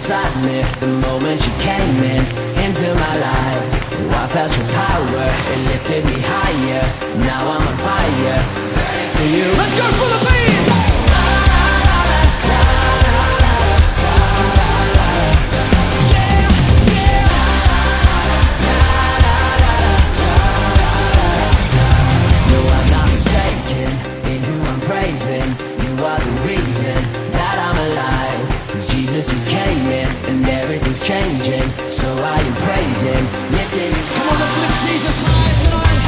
inside me the moment you came into my life. I felt your power, it lifted me higher. Now I'm on fire for you. Let's go for the beat! No, I'm not mistaken in who I'm praising. You are the reason that I'm alive. It's Jesus who came in and everything's changing. So I am praising, lifting. Come on, let's lift Jesus high tonight.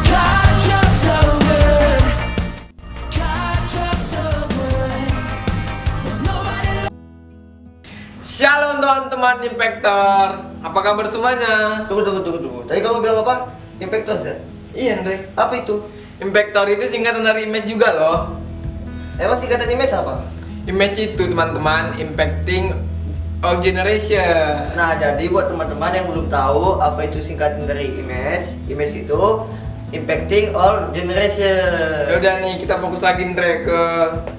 God, you're so good. God, you're so good. There's nobody like. Shalom teman-teman Impactor. Apa kabar semuanya? Tunggu. Tadi kamu bilang apa? Impactors ya? Iya Andre. Apa itu? Impactor itu singkatan dari image juga loh. Emang singkatan image apa? Image itu teman-teman, impacting all generation. Nah, jadi buat teman-teman yang belum tahu apa itu singkatan dari image itu impacting all generation. Ya udah nih, kita fokus lagi Andre ke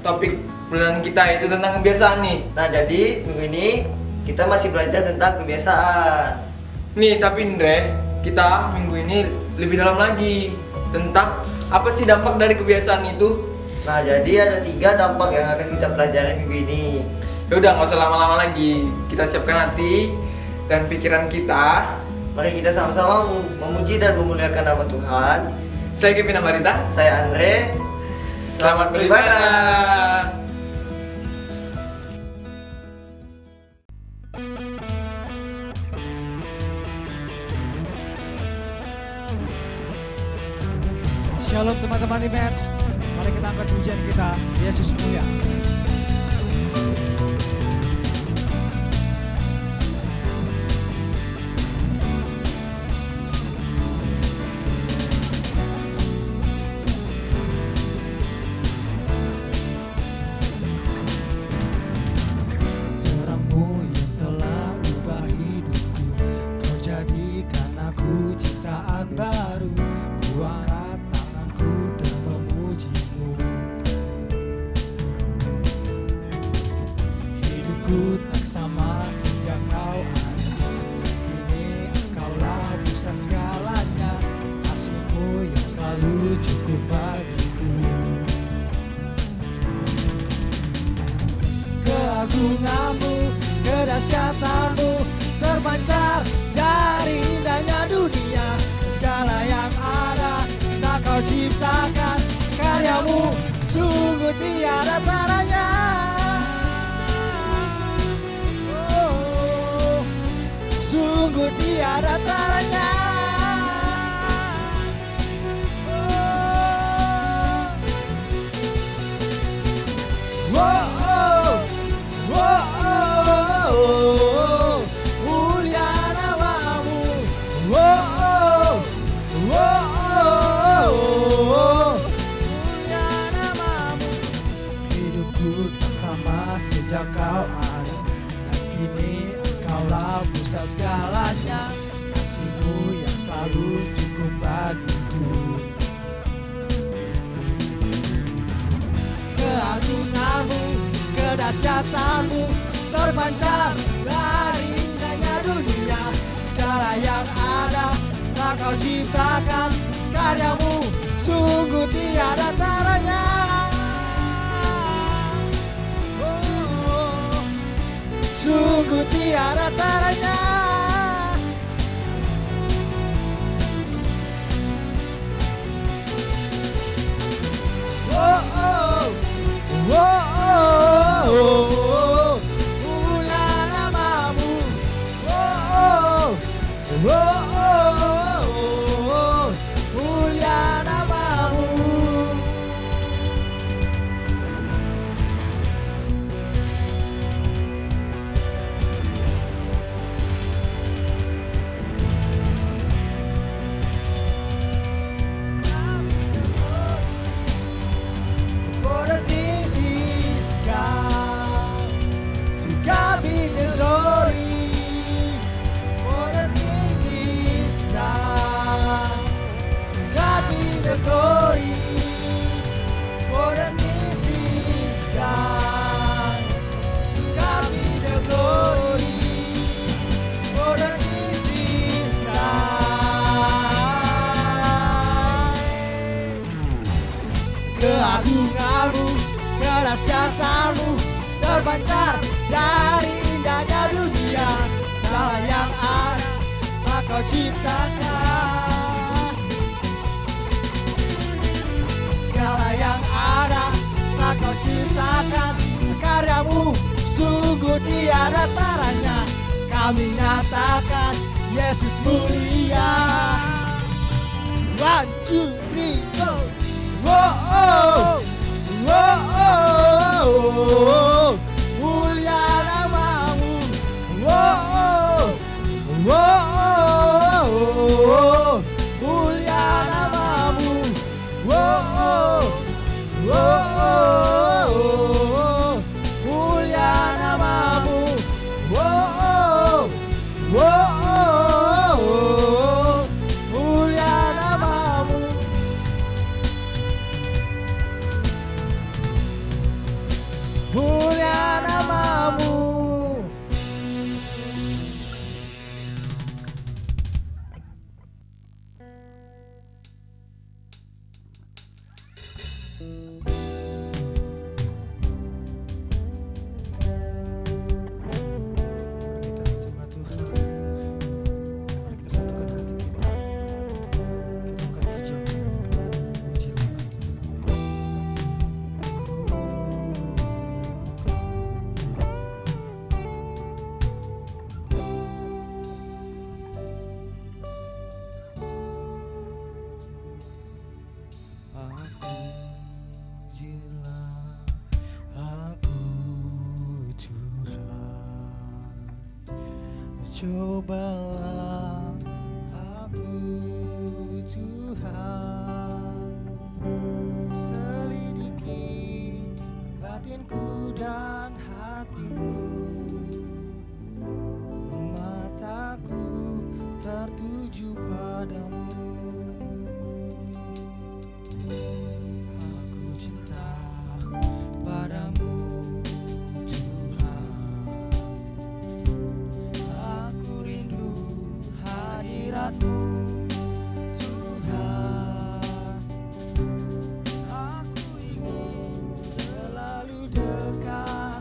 topik bulanan kita, itu tentang kebiasaan nih. Nah, jadi minggu ini kita masih belajar tentang kebiasaan. Nih, tapi Andre, kita minggu ini lebih dalam lagi tentang apa sih dampak dari kebiasaan itu. Nah, jadi ada 3 dampak yang akan kita pelajari minggu ini. Ya udah, nggak usah lama-lama lagi. Kita siapkan hati dan pikiran kita. Mari kita sama-sama memuji dan memuliakan nama Tuhan. Saya Kevin Amarita. Saya Andre. Selamat beribadah. Shalom teman-teman Imers. Mari kita angkat pujian kita. Yesus mulia. Terangmu yang telah ubah hidupku, kau jadikan aku ciptaan baru. Ku angkat tanganku dan memujimu. Hidupku tak sama sejak kau ada. Kini engkaulah pusat segalanya. Kasihmu yang selalu cukup bagiku. Keagunganmu, kedahsyatanmu terpancar dari indahnya dunia. Segala yang ada tak kau ciptakan, karyamu sungguh tiada taranya. Oh, sungguh tiada taranya. Mulia namamu. Mulia namamu. Hidupku tak sama sejak kau ada, dan kini engkaulah pusat segalanya. Kasihmu yang selalu cukup bagiku. Keagunganmu, kedahsyatanmu terpancar dari indahnya dunia. Segala yang ada tak kau ciptakan, karyamu sungguh tiada taranya. Oh, sungguh tiada taranya. Mulia namamu. Mulia namamu. keluar dari indahnya dunia. Segala yang ada kau ciptakan, segala yang ada kau ciptakan. Karyamu sungguh tiada taranya, kami nyatakan Yesus mulia. 1, 2, 3, go. Wow, wow, wow, mulia namamu. Wow, wow, mulia namamu. Wow, wow, mulia namamu. Wow, wow, mulia namamu. Mulia namamu. Kita sembah Tuhan. Mari kita satukan hati kita. Kita akan puji lagu Tuhan. Pujilah aku Tuhan, cobalah aku Tuhan, selidiki batinku dan hatiku, mataku tertuju padamu. Aku cinta padamu Tuhan, aku rindu hadiratmu Tuhan, aku ingin selalu dekat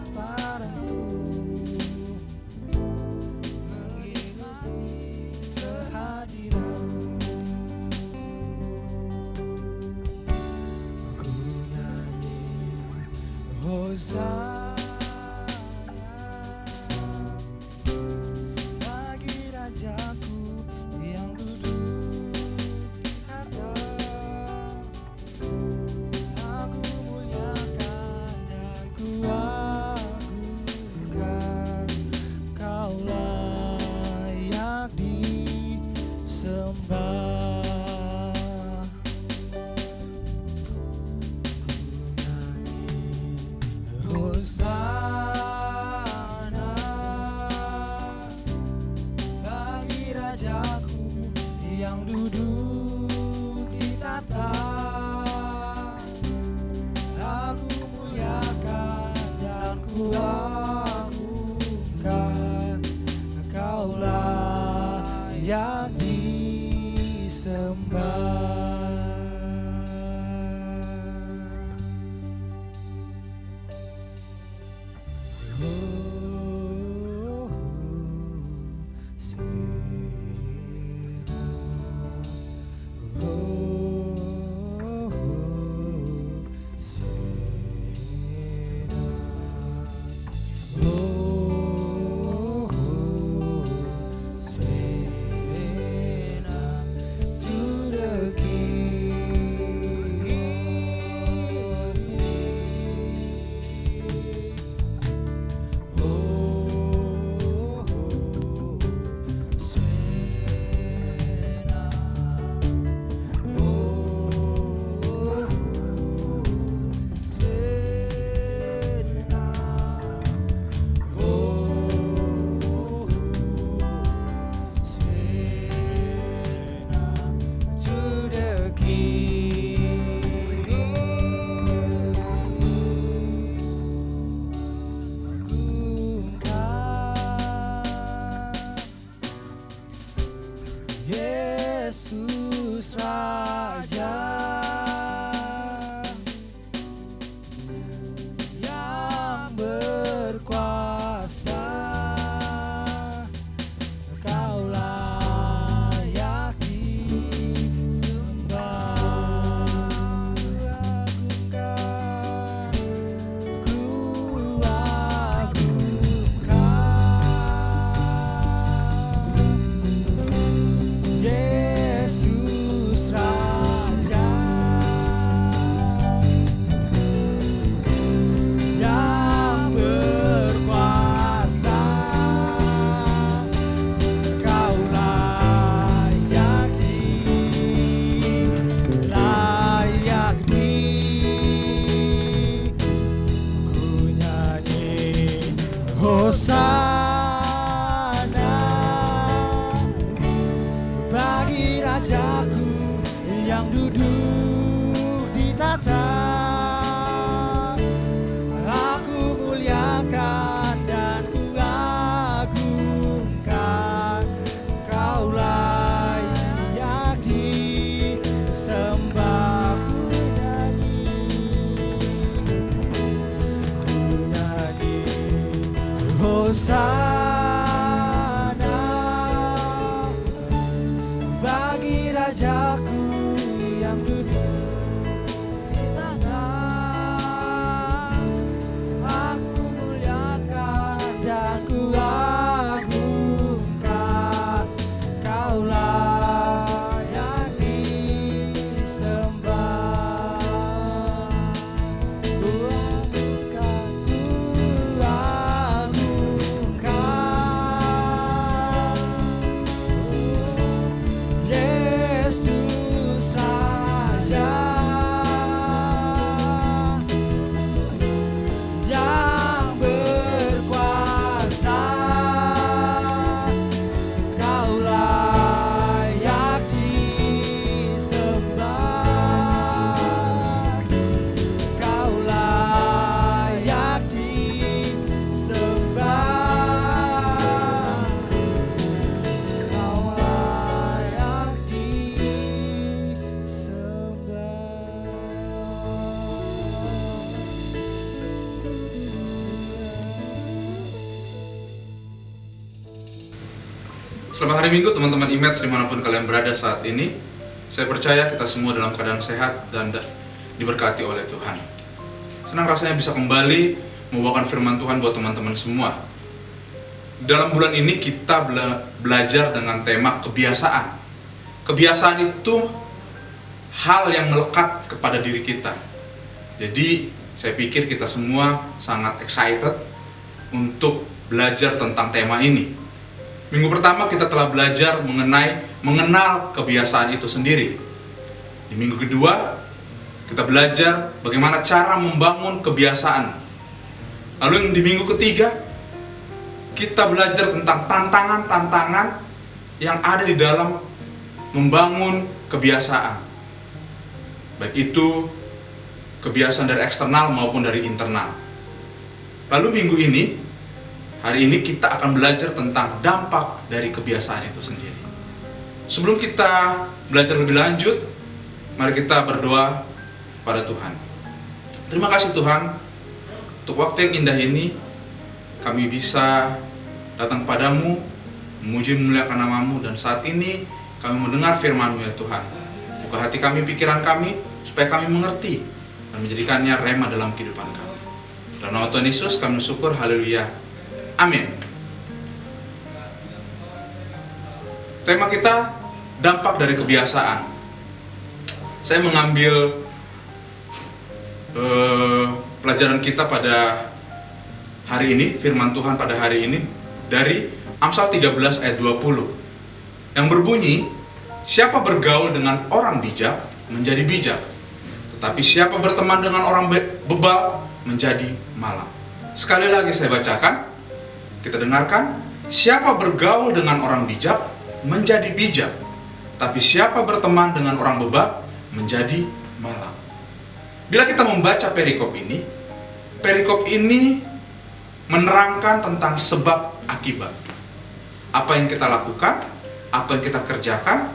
Hosana bagi Rajaku yang duduk di tahta. Aku muliakan dan ku agungkan, Kaulah yang disembah. Hosana bagi Rajaku yang duduk di tahta. Aku muliakan dan ku agungkan, Kaulah yang disembah. Ku agungkan, Yesus Raja yang berkuasa, Kaulah yang disembah, Kaulah yang disembah. Selamat hari Minggu teman-teman Image dimanapun kalian berada saat ini. Saya percaya kita semua dalam keadaan sehat dan diberkati oleh Tuhan. Senang rasanya bisa kembali membawakan firman Tuhan buat teman-teman semua. Dalam bulan ini kita belajar dengan tema kebiasaan. Kebiasaan itu hal yang melekat kepada diri kita. Jadi saya pikir kita semua sangat excited untuk belajar tentang tema ini. Minggu pertama kita telah belajar mengenal kebiasaan itu sendiri. Di minggu kedua kita belajar bagaimana cara membangun kebiasaan. Lalu yang di minggu ketiga kita belajar tentang tantangan-tantangan yang ada di dalam membangun kebiasaan. Baik itu kebiasaan dari eksternal maupun dari internal. Lalu minggu ini, hari ini kita akan belajar tentang dampak dari kebiasaan itu sendiri. Sebelum kita belajar lebih lanjut, mari kita berdoa pada Tuhan. Terima kasih Tuhan, untuk waktu yang indah ini, kami bisa datang kepadamu, memuji memuliakan nama-Mu, dan saat ini kami mendengar firman-Mu ya Tuhan. Buka hati kami, pikiran kami, supaya kami mengerti, dan menjadikannya rema dalam kehidupan kami. Dalam nama Tuhan Yesus kami bersyukur, haleluya. Amin. Tema kita, dampak dari kebiasaan. Saya mengambil pelajaran kita pada hari ini, firman Tuhan pada hari ini, dari Amsal 13 ayat 20. Yang berbunyi, siapa bergaul dengan orang bijak, menjadi bijak. Tetapi siapa berteman dengan orang bebal, menjadi malang. Sekali lagi saya bacakan. Kita dengarkan, siapa bergaul dengan orang bijak, menjadi bijak. Tapi siapa berteman dengan orang bebal, menjadi malang. Bila kita membaca perikop ini menerangkan tentang sebab akibat. Apa yang kita lakukan, apa yang kita kerjakan,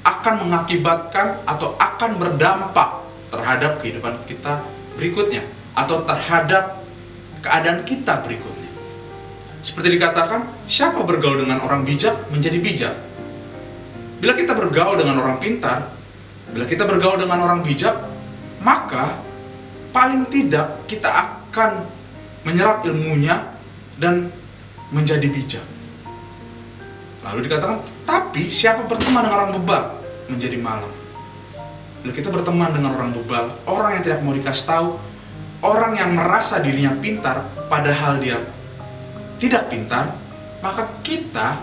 akan mengakibatkan atau akan berdampak terhadap kehidupan kita berikutnya, atau terhadap keadaan kita berikutnya. Seperti dikatakan, siapa bergaul dengan orang bijak menjadi bijak. Bila kita bergaul dengan orang pintar, bila kita bergaul dengan orang bijak, maka paling tidak kita akan menyerap ilmunya dan menjadi bijak. Lalu dikatakan, tapi siapa berteman dengan orang bebal menjadi malang. Bila kita berteman dengan orang bebal, orang yang tidak mau dikasih tahu, orang yang merasa dirinya pintar padahal dia tidak pintar, maka kita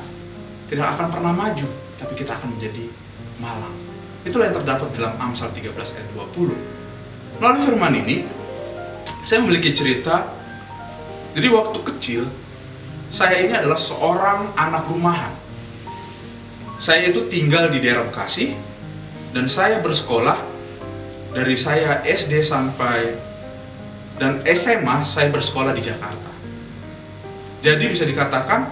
tidak akan pernah maju, tapi kita akan menjadi malang. Itulah yang terdapat dalam Amsal 13 ayat 20. Melalui firman ini, saya memiliki cerita. Jadi waktu kecil, saya ini adalah seorang anak rumahan. Saya itu tinggal di daerah Bekasi, dan saya bersekolah dari saya SD sampai dan SMA saya bersekolah di Jakarta. Jadi bisa dikatakan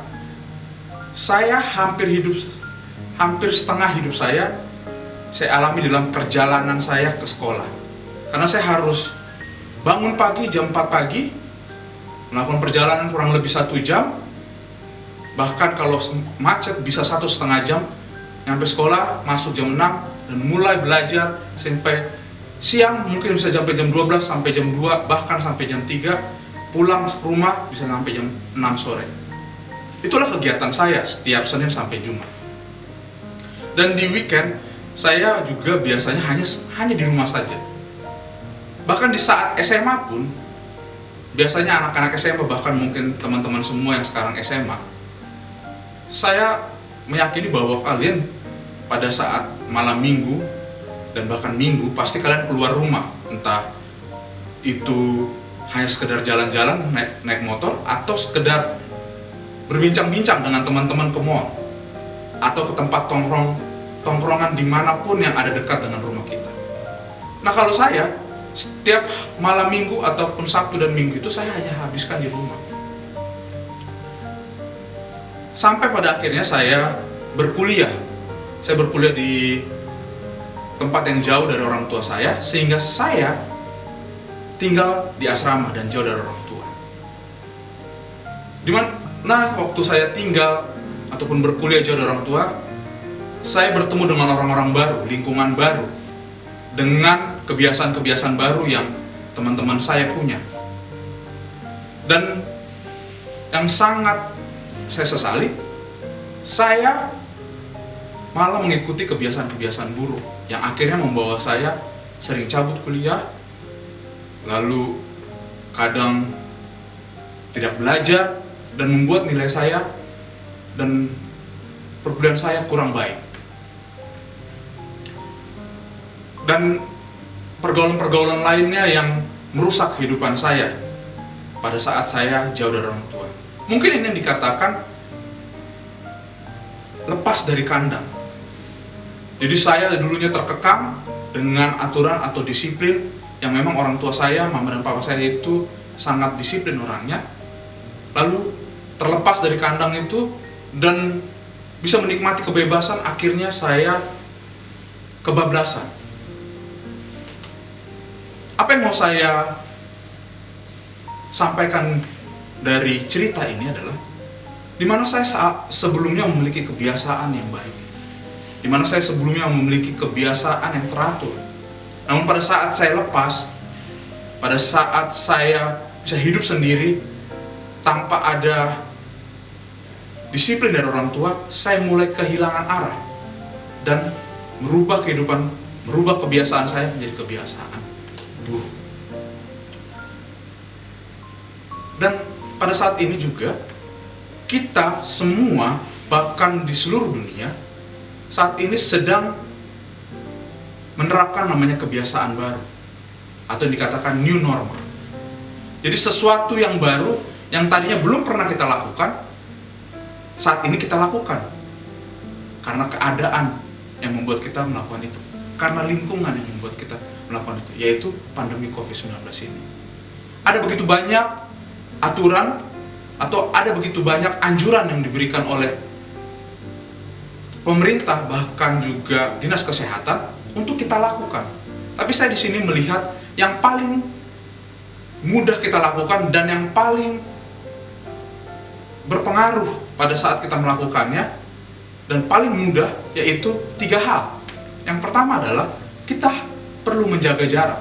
saya hampir setengah hidup saya alami dalam perjalanan saya ke sekolah. Karena saya harus bangun pagi jam 4 pagi, melakukan perjalanan kurang lebih 1 jam, bahkan kalau macet bisa 1,5 jam, nyampe sekolah, masuk jam 6, dan mulai belajar sampai siang, mungkin bisa sampai jam 12, sampai jam 2, bahkan sampai jam 3, pulang ke rumah bisa sampai jam 6 sore. Itulah kegiatan saya setiap Senin sampai Jumat. Dan di weekend, saya juga biasanya hanya di rumah saja. Bahkan di saat SMA pun, biasanya anak-anak SMA, bahkan mungkin teman-teman semua yang sekarang SMA, saya meyakini bahwa kalian pada saat malam minggu dan bahkan minggu pasti kalian keluar rumah, entah itu hanya sekedar jalan-jalan naik motor, atau sekedar berbincang-bincang dengan teman-teman ke mall, atau ke tempat tongkrongan dimanapun yang ada dekat dengan rumah kita. Nah, kalau saya setiap malam minggu ataupun Sabtu dan Minggu itu saya hanya habiskan di rumah. Sampai pada akhirnya saya berkuliah. Saya berkuliah di tempat yang jauh dari orang tua saya, sehingga saya tinggal di asrama dan jauh dari orang tua. Dimana waktu saya tinggal ataupun berkuliah jauh dari orang tua, saya bertemu dengan orang-orang baru, lingkungan baru, dengan kebiasaan-kebiasaan baru yang teman-teman saya punya. Dan yang sangat saya sesali, saya malah mengikuti kebiasaan-kebiasaan buruk yang akhirnya membawa saya sering cabut kuliah, lalu kadang tidak belajar, dan membuat nilai saya dan perkuliahan saya kurang baik. Dan pergaulan-pergaulan lainnya yang merusak kehidupan saya pada saat saya jauh dari orang tua. Mungkin ini yang dikatakan lepas dari kandang. Jadi saya dulunya terkekang dengan aturan atau disiplin yang memang orang tua saya, mama dan papa saya itu sangat disiplin orangnya. Lalu terlepas dari kandang itu dan bisa menikmati kebebasan, akhirnya saya kebablasan. Apa yang mau saya sampaikan dari cerita ini adalah dimana saya sebelumnya memiliki kebiasaan yang baik, dimana saya sebelumnya memiliki kebiasaan yang teratur. Namun pada saat saya lepas, pada saat saya bisa hidup sendiri tanpa ada disiplin dari orang tua, saya mulai kehilangan arah dan merubah kebiasaan saya menjadi kebiasaan buruk. Dan pada saat ini juga kita semua, bahkan di seluruh dunia, saat ini sedang menerapkan namanya kebiasaan baru, atau yang dikatakan new normal. Jadi sesuatu yang baru yang tadinya belum pernah kita lakukan, saat ini kita lakukan karena keadaan yang membuat kita melakukan itu, karena lingkungan yang membuat kita melakukan itu, yaitu pandemi COVID-19 ini. Ada begitu banyak aturan atau ada begitu banyak anjuran yang diberikan oleh pemerintah, bahkan juga dinas kesehatan untuk kita lakukan. Tapi saya di sini melihat yang paling mudah kita lakukan dan yang paling berpengaruh pada saat kita melakukannya dan paling mudah, yaitu 3 hal. Yang pertama adalah kita perlu menjaga jarak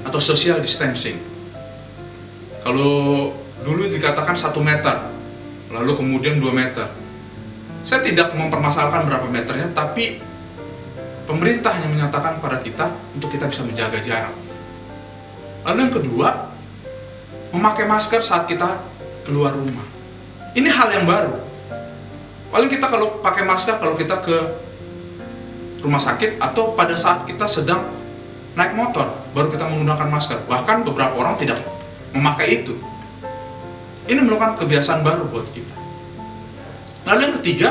atau social distancing. Kalau dulu dikatakan 1 meter, lalu kemudian 2 meter. Saya tidak mempermasalahkan berapa meternya, tapi pemerintah hanya menyatakan pada kita untuk kita bisa menjaga jarak. Lalu yang kedua, memakai masker saat kita keluar rumah. Ini hal yang baru. Paling kita kalau pakai masker kalau kita ke rumah sakit atau pada saat kita sedang naik motor, baru kita menggunakan masker. Bahkan beberapa orang tidak memakai itu. ini merupakan kebiasaan baru buat kita. Lalu yang ketiga,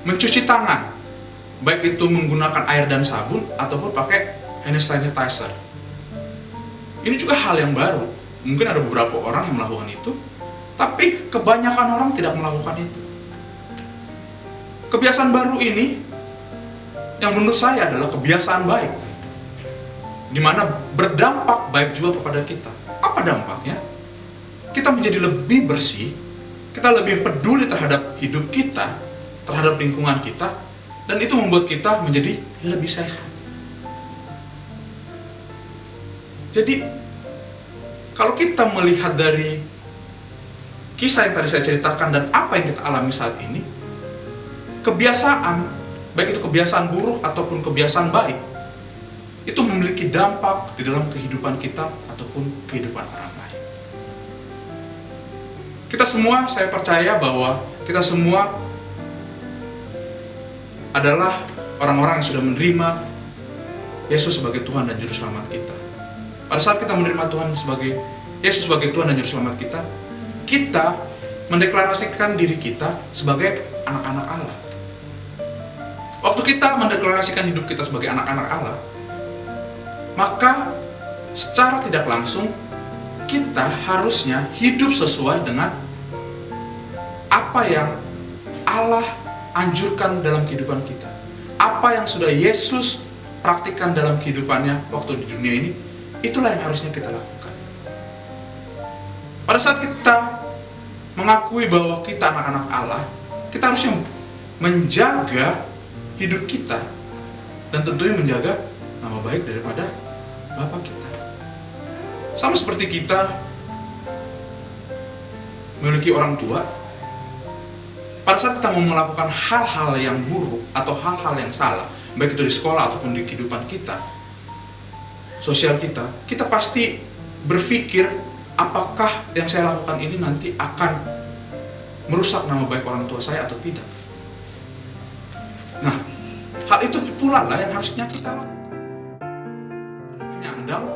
mencuci tangan, baik itu menggunakan air dan sabun ataupun pakai hand sanitizer. Ini juga hal yang baru. Mungkin ada beberapa orang yang melakukan itu, tapi kebanyakan orang tidak melakukan itu. Kebiasaan baru ini yang menurut saya adalah kebiasaan baik, di mana berdampak baik juga kepada kita. Apa dampaknya? Kita menjadi lebih bersih, kita lebih peduli terhadap hidup kita, terhadap lingkungan kita, dan itu membuat kita menjadi lebih sehat. Jadi, kalau kita melihat dari kisah yang tadi saya ceritakan dan apa yang kita alami saat ini, kebiasaan, baik itu kebiasaan buruk ataupun kebiasaan baik, itu memiliki dampak di dalam kehidupan kita ataupun kehidupan orang lain. Kita semua, saya percaya bahwa kita semua adalah orang-orang yang sudah menerima Yesus sebagai Tuhan dan Juru Selamat kita. Pada saat kita menerima Yesus sebagai Tuhan dan Juru Selamat kita, kita mendeklarasikan diri kita sebagai anak-anak Allah. Waktu kita mendeklarasikan hidup kita sebagai anak-anak Allah, maka secara tidak langsung kita harusnya hidup sesuai dengan apa yang Allah anjurkan dalam kehidupan kita. Apa yang sudah Yesus praktikkan dalam kehidupannya waktu di dunia ini, itulah yang harusnya kita lakukan. Pada saat kita mengakui bahwa kita anak-anak Allah, kita harusnya menjaga hidup kita dan tentunya menjaga nama baik daripada Bapa kita. Sama seperti kita memiliki orang tua, pada saat kita mau melakukan hal-hal yang buruk atau hal-hal yang salah, baik itu di sekolah ataupun di kehidupan kita, sosial kita, kita pasti berpikir apakah yang saya lakukan ini nanti akan merusak nama baik orang tua saya atau tidak. Nah, hal itu pula lah yang harusnya kita lakukan. Menyandang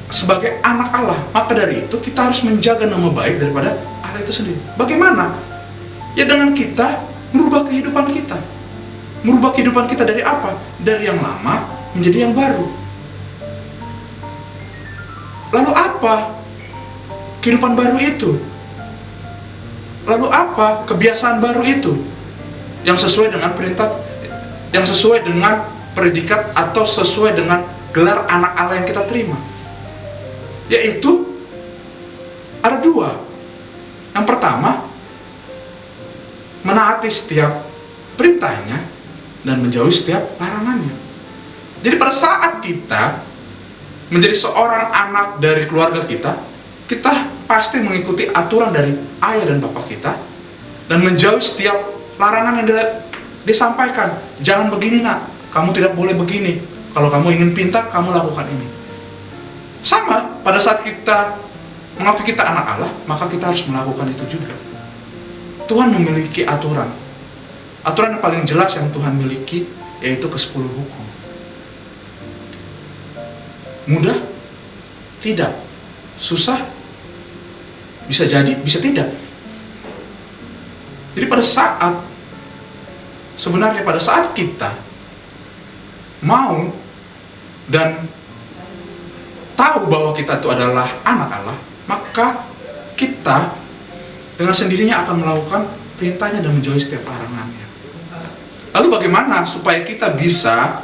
sebagai anak Allah, maka dari itu kita harus menjaga nama baik daripada Allah itu sendiri. Bagaimana? Ya dengan kita merubah kehidupan kita. Merubah kehidupan kita dari apa? Dari yang lama menjadi yang baru. Lalu apa kehidupan baru itu? Lalu apa kebiasaan baru itu? Yang sesuai dengan perintah, yang sesuai dengan predikat atau sesuai dengan gelar anak Allah yang kita terima. Yaitu ada dua. Yang pertama, menaati setiap perintahnya dan menjauhi setiap larangannya. Jadi pada saat kita menjadi seorang anak dari keluarga kita, kita pasti mengikuti aturan dari ayah dan bapak kita dan menjauhi setiap larangan yang disampaikan. Jangan begini nak, kamu tidak boleh begini. Kalau kamu ingin pintar, kamu lakukan ini. Sama, pada saat kita mengakui kita anak Allah, maka kita harus melakukan itu juga. Tuhan memiliki aturan. Aturan yang paling jelas yang Tuhan miliki yaitu ke-10 hukum. Mudah? Tidak. Susah? Bisa jadi, bisa tidak. Jadi sebenarnya pada saat kita mau dan tahu bahwa kita itu adalah anak Allah, maka kita dengan sendirinya akan melakukan perintahnya dan menjauhi setiap larangannya. Lalu bagaimana supaya kita bisa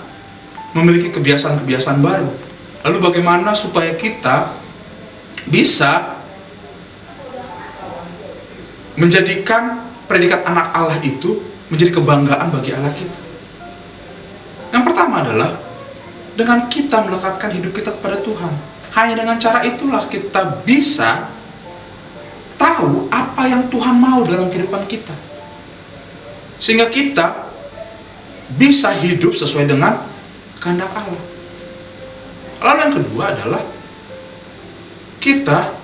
memiliki kebiasaan-kebiasaan baru? Lalu bagaimana supaya kita bisa menjadikan predikat anak Allah itu menjadi kebanggaan bagi Allah kita? Yang pertama adalah dengan kita melekatkan hidup kita kepada Tuhan. Hanya dengan cara itulah kita bisa tahu apa yang Tuhan mau dalam kehidupan kita, sehingga kita bisa hidup sesuai dengan kehendak Allah. Lalu yang kedua adalah kita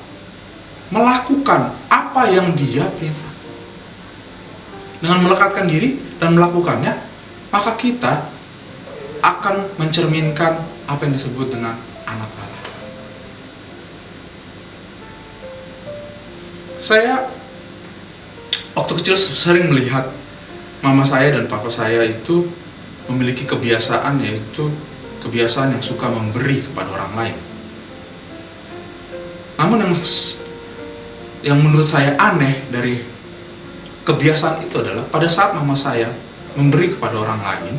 melakukan apa yang Dia perintah. Dengan melekatkan diri dan melakukannya, maka kita akan mencerminkan apa yang disebut dengan anak Allah. Saya waktu kecil sering melihat mama saya dan papa saya itu memiliki kebiasaan, yaitu kebiasaan yang suka memberi kepada orang lain. Namun yang menurut saya aneh dari kebiasaan itu adalah pada saat mama saya memberi kepada orang lain,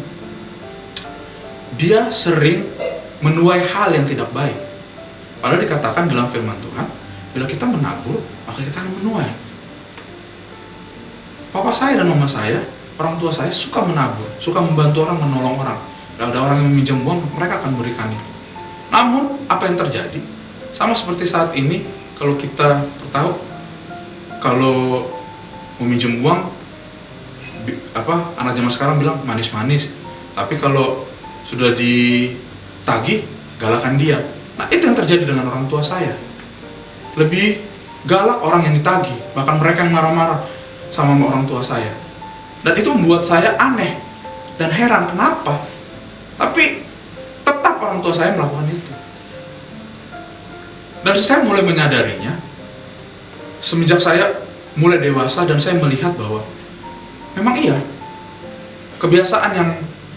dia sering menuai hal yang tidak baik. Padahal dikatakan dalam firman Tuhan, bila kita menabur, maka kita akan menuai. Papa saya dan mama saya, orang tua saya suka menabur, suka membantu orang, menolong orang. Kalau ada orang yang meminjam uang, mereka akan berikannya. Namun, apa yang terjadi? Sama seperti saat ini, kalau kita tahu, kalau meminjam uang, anak zaman sekarang bilang manis-manis. Tapi kalau sudah ditagih, galakan dia. Nah, itu yang terjadi dengan orang tua saya. Lebih galak orang yang ditagih, bahkan mereka yang marah-marah sama orang tua saya. Dan itu membuat saya aneh dan heran, kenapa? Tapi tetap orang tua saya melakukan itu. Dan saya mulai menyadarinya semenjak saya mulai dewasa, dan saya melihat bahwa memang iya, kebiasaan yang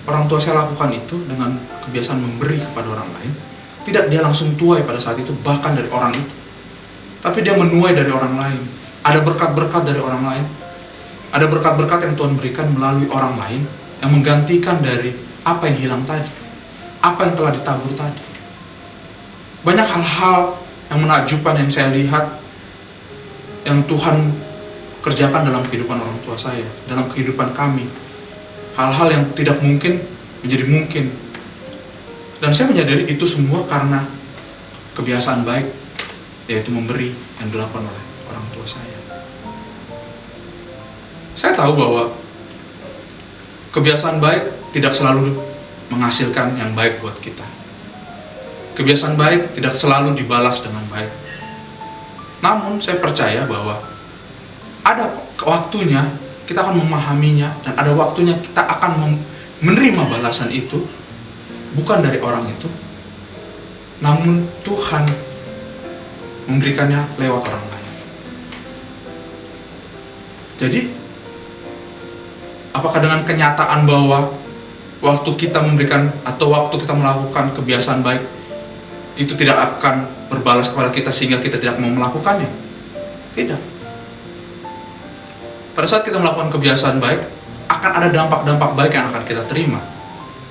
orang tua saya lakukan itu dengan kebiasaan memberi kepada orang lain, tidak dia langsung tuai pada saat itu, bahkan dari orang itu, tapi dia menuai dari orang lain. Ada berkat-berkat dari orang lain, ada berkat-berkat yang Tuhan berikan melalui orang lain yang menggantikan dari apa yang hilang tadi, apa yang telah ditabur tadi. Banyak hal-hal yang menakjubkan yang saya lihat, yang Tuhan kerjakan dalam kehidupan orang tua saya, dalam kehidupan kami. Hal-hal yang tidak mungkin menjadi mungkin. Dan saya menyadari itu semua karena kebiasaan baik, yaitu memberi yang dilakukan oleh orang tua saya. Saya tahu bahwa kebiasaan baik tidak selalu menghasilkan yang baik buat kita. Kebiasaan baik tidak selalu dibalas dengan baik. Namun saya percaya bahwa ada waktunya kita akan memahaminya, dan ada waktunya kita akan menerima balasan itu, bukan dari orang itu, namun Tuhan memberikannya lewat orang lain. Jadi, apakah dengan kenyataan bahwa waktu kita memberikan atau waktu kita melakukan kebiasaan baik itu tidak akan berbalas kepada kita sehingga kita tidak mau melakukannya? Tidak. Pada saat kita melakukan kebiasaan baik, akan ada dampak-dampak baik yang akan kita terima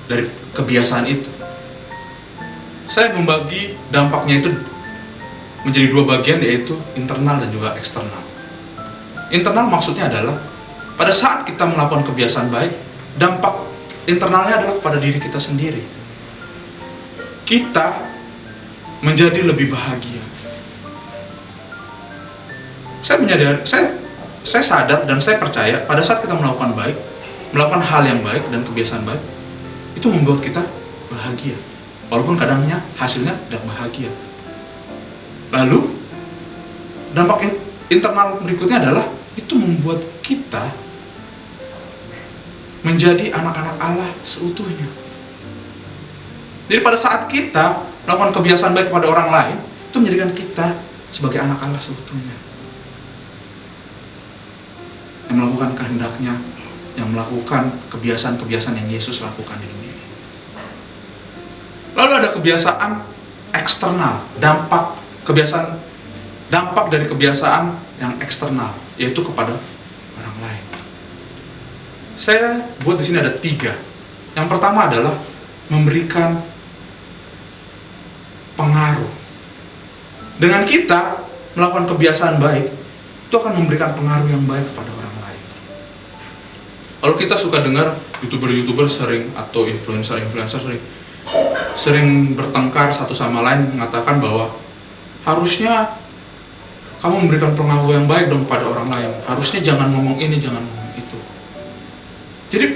dari kebiasaan itu. Saya membagi dampaknya itu menjadi dua bagian, yaitu internal dan juga eksternal. Internal maksudnya adalah pada saat kita melakukan kebiasaan baik, dampak internalnya adalah kepada diri kita sendiri. Kita menjadi lebih bahagia. Saya sadar dan saya percaya pada saat kita melakukan baik, melakukan hal yang baik dan kebiasaan baik, itu membuat kita bahagia. Walaupun kadangnya hasilnya tidak bahagia. Lalu, dampak internal berikutnya adalah itu membuat kita menjadi anak-anak Allah seutuhnya. Jadi pada saat kita melakukan kebiasaan baik kepada orang lain, itu menjadikan kita sebagai anak Allah seutuhnya, yang melakukan kehendaknya, yang melakukan kebiasaan-kebiasaan yang Yesus lakukan di dunia ini. Lalu ada kebiasaan eksternal, dampak dari kebiasaan yang eksternal, yaitu kepada orang lain. Saya buat di sini ada 3. Yang pertama adalah memberikan pengaruh. Dengan kita melakukan kebiasaan baik, itu akan memberikan pengaruh yang baik kepada orang lain. Kalau kita suka dengar YouTuber sering, atau influencer sering bertengkar satu sama lain, mengatakan bahwa harusnya kamu memberikan pengaruh yang baik dong kepada orang lain. Harusnya jangan ngomong ini, jangan ngomong itu. Jadi,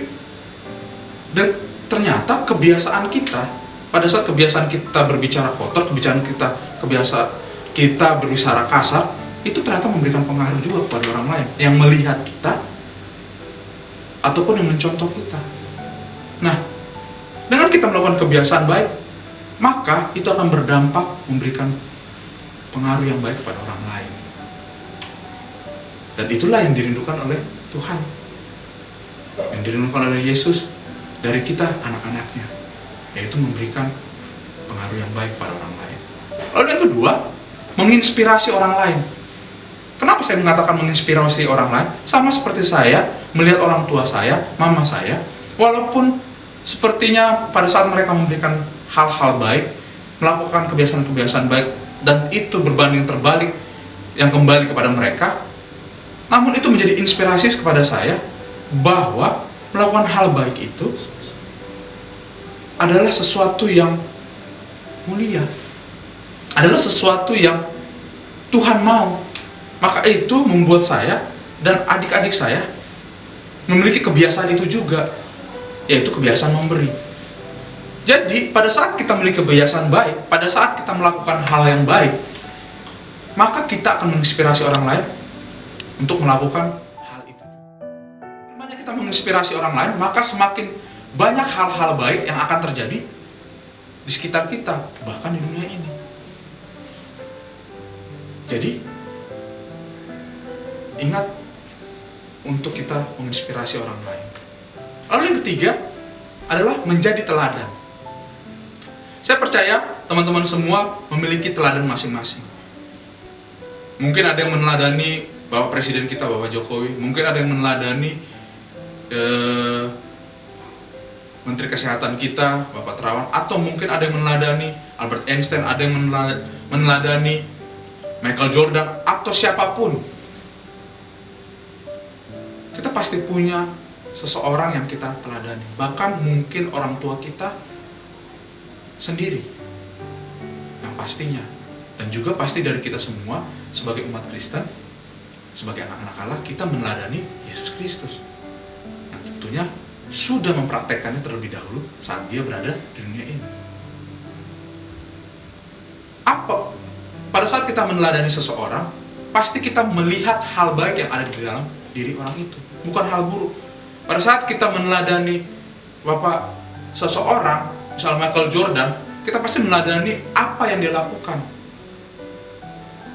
dan ternyata kebiasaan kita, pada saat kebiasaan kita berbicara kotor, kebiasaan kita berbicara kasar, itu ternyata memberikan pengaruh juga kepada orang lain yang melihat kita ataupun yang mencontoh kita. Nah, dengan kita melakukan kebiasaan baik, maka itu akan berdampak memberikan pengaruh yang baik kepada orang lain. Dan itulah yang dirindukan oleh Tuhan, yang dirindukan oleh Yesus dari kita anak-anaknya, yaitu memberikan pengaruh yang baik pada orang lain. Lalu yang kedua, menginspirasi orang lain. Kenapa saya mengatakan menginspirasi orang lain? Sama seperti saya melihat orang tua saya, mama saya, walaupun sepertinya pada saat mereka memberikan hal-hal baik, melakukan kebiasaan-kebiasaan baik, dan itu berbanding terbalik yang kembali kepada mereka, namun itu menjadi inspirasi kepada saya bahwa melakukan hal baik itu adalah sesuatu yang mulia, adalah sesuatu yang Tuhan mau. Maka itu membuat saya dan adik-adik saya memiliki kebiasaan itu juga, yaitu kebiasaan memberi. Jadi pada saat kita memiliki kebiasaan baik, pada saat kita melakukan hal yang baik, maka kita akan menginspirasi orang lain untuk melakukan hal itu. Banyak kita menginspirasi orang lain, maka semakin banyak hal-hal baik yang akan terjadi di sekitar kita, bahkan di dunia ini. Jadi ingat untuk kita menginspirasi orang lain. Lalu yang ketiga adalah menjadi teladan. Saya percaya teman-teman semua memiliki teladan masing-masing. Mungkin ada yang meneladani Bapak Presiden kita, Bapak Jokowi. Mungkin ada yang meneladani Menteri Kesehatan kita, Bapak Terawan. Atau mungkin ada yang meneladani Albert Einstein, ada yang meneladani Michael Jordan, atau siapapun. Kita pasti punya seseorang yang kita teladani. Bahkan mungkin orang tua kita sendiri, yang pastinya. Dan juga pasti dari kita semua sebagai umat Kristen, sebagai anak-anak Allah, kita meneladani Yesus Kristus, yang tentunya sudah mempraktekkannya terlebih dahulu saat dia berada di dunia ini. Pada saat kita meneladani seseorang, pasti kita melihat hal baik yang ada di dalam diri orang itu, bukan hal buruk. Pada saat kita meneladani Bapak seseorang, misalnya Michael Jordan, kita pasti meneladani apa yang dia lakukan,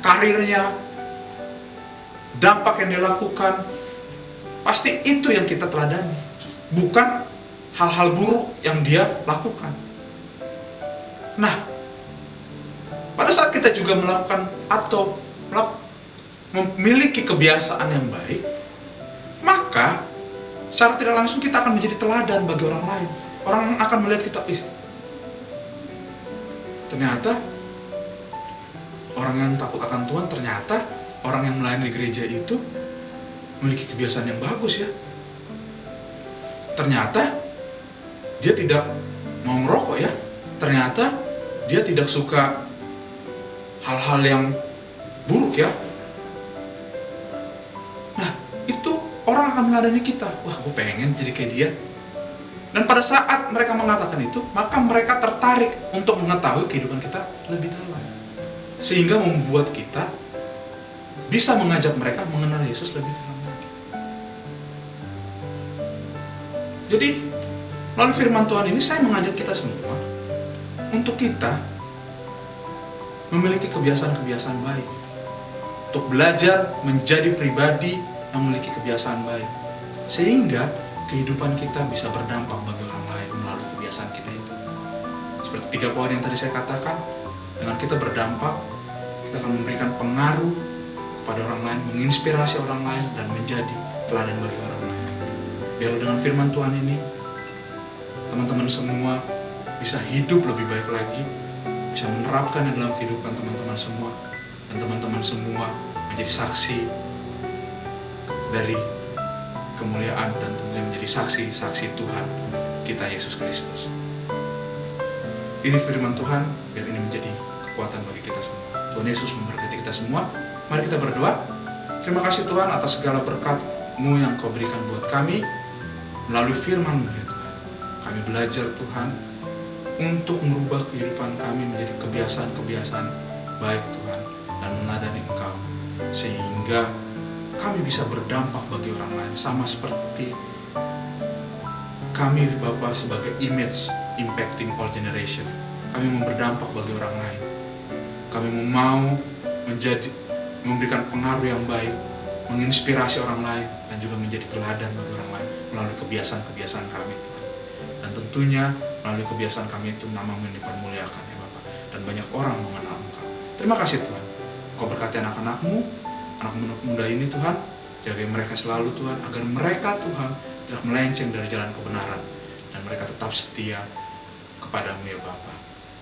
karirnya, dampak yang dia lakukan. Pasti itu yang kita teladani, bukan hal-hal buruk yang dia lakukan. Nah, pada saat kita juga melakukan atau memiliki kebiasaan yang baik, maka secara tidak langsung kita akan menjadi teladan bagi orang lain. Orang akan melihat kita, ternyata orang yang takut akan Tuhan, ternyata orang yang melayani di gereja itu memiliki kebiasaan yang bagus ya. Ternyata dia tidak mau ngerokok ya. Ternyata dia tidak suka hal-hal yang buruk ya. Nah, itu orang akan meneladani kita. Wah, gue pengen jadi kayak dia. Dan pada saat mereka mengatakan itu, maka mereka tertarik untuk mengetahui kehidupan kita lebih dalam, sehingga membuat kita bisa mengajak mereka mengenal Yesus lebih dalam lagi. Jadi, melalui firman Tuhan ini saya mengajak kita semua untuk kita memiliki kebiasaan-kebiasaan baik, untuk belajar menjadi pribadi yang memiliki kebiasaan baik, sehingga kehidupan kita bisa berdampak bagi orang lain melalui kebiasaan kita itu. Seperti 3 poin yang tadi saya katakan, dengan kita berdampak, kita akan memberikan pengaruh kepada orang lain, menginspirasi orang lain, dan menjadi teladan bagi orang lain. Biar dengan firman Tuhan ini, teman-teman semua bisa hidup lebih baik lagi, bisa menerapkannya dalam kehidupan teman-teman semua, dan teman-teman semua menjadi saksi dari kemuliaan dan tentunya menjadi saksi-saksi Tuhan kita Yesus Kristus. Ini firman Tuhan, biar ini menjadi kekuatan bagi kita semua. Tuhan Yesus memberkati kita semua. Mari kita berdoa. Terima kasih Tuhan atas segala berkat-Mu yang Kau berikan buat kami melalui firman-Mu ya Tuhan. Kami belajar Tuhan untuk merubah kehidupan kami menjadi kebiasaan-kebiasaan baik Tuhan, dan meneladani Engkau, sehingga kami bisa berdampak bagi orang lain, sama seperti kami Bapa sebagai image impacting all generation. Kami mau berdampak bagi orang lain. Kami mau memberikan pengaruh yang baik menginspirasi orang lain dan juga menjadi teladan bagi orang lain melalui kebiasaan-kebiasaan kami, Tuhan. Dan tentunya melalui kebiasaan kami itu nama-Mu dipermuliakan ya Bapak, dan banyak orang mengenal Engkau. Terima kasih Tuhan. Kau berkati anak-anak-Mu, anak muda ini Tuhan, jaga mereka selalu Tuhan, agar mereka Tuhan tidak melenceng dari jalan kebenaran dan mereka tetap setia kepadamu ya Bapa.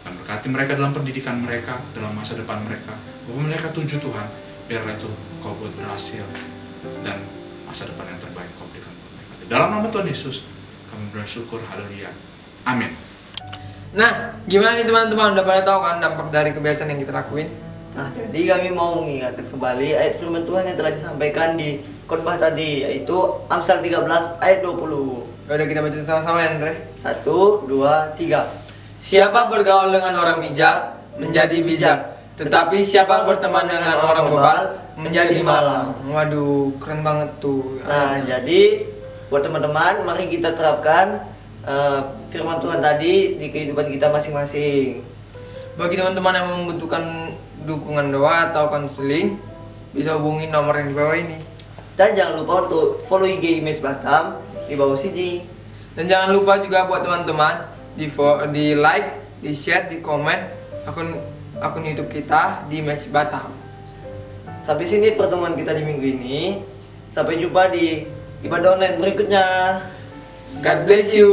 Dan berkati mereka dalam pendidikan mereka, dalam masa depan mereka. Bahwa mereka tuju Tuhan, biarlah itu Kau buat berhasil dan masa depan yang terbaik Kau berikan buat mereka. Di dalam nama Tuhan Yesus kami bersyukur, haleluya, amin. Nah, gimana nih teman-teman, udah pada tahu kan dampak dari kebiasaan yang kita lakuin? Nah, jadi kami mau mengingatkan kembali ayat firman Tuhan yang telah disampaikan di khotbah tadi, yaitu Amsal 13 ayat 20. Udah kita baca sama-sama ya Andre. 1, 2, 3. Siapa bergaul dengan orang bijak menjadi bijak, tetapi siapa berteman dengan orang bebal menjadi malang. Waduh, keren banget tuh. Nah, jadi buat teman-teman, mari kita terapkan firman Tuhan tadi di kehidupan kita masing-masing. Bagi teman-teman yang membutuhkan dukungan doa atau konseling, bisa hubungi nomor yang di bawah ini. Dan jangan lupa untuk follow IG Image Batam di bawah sini. Dan jangan lupa juga buat teman-teman di like, di share, di komen akun YouTube kita di Image Batam. Sampai sini pertemuan kita di minggu ini. Sampai jumpa di ibadah online berikutnya. God bless you.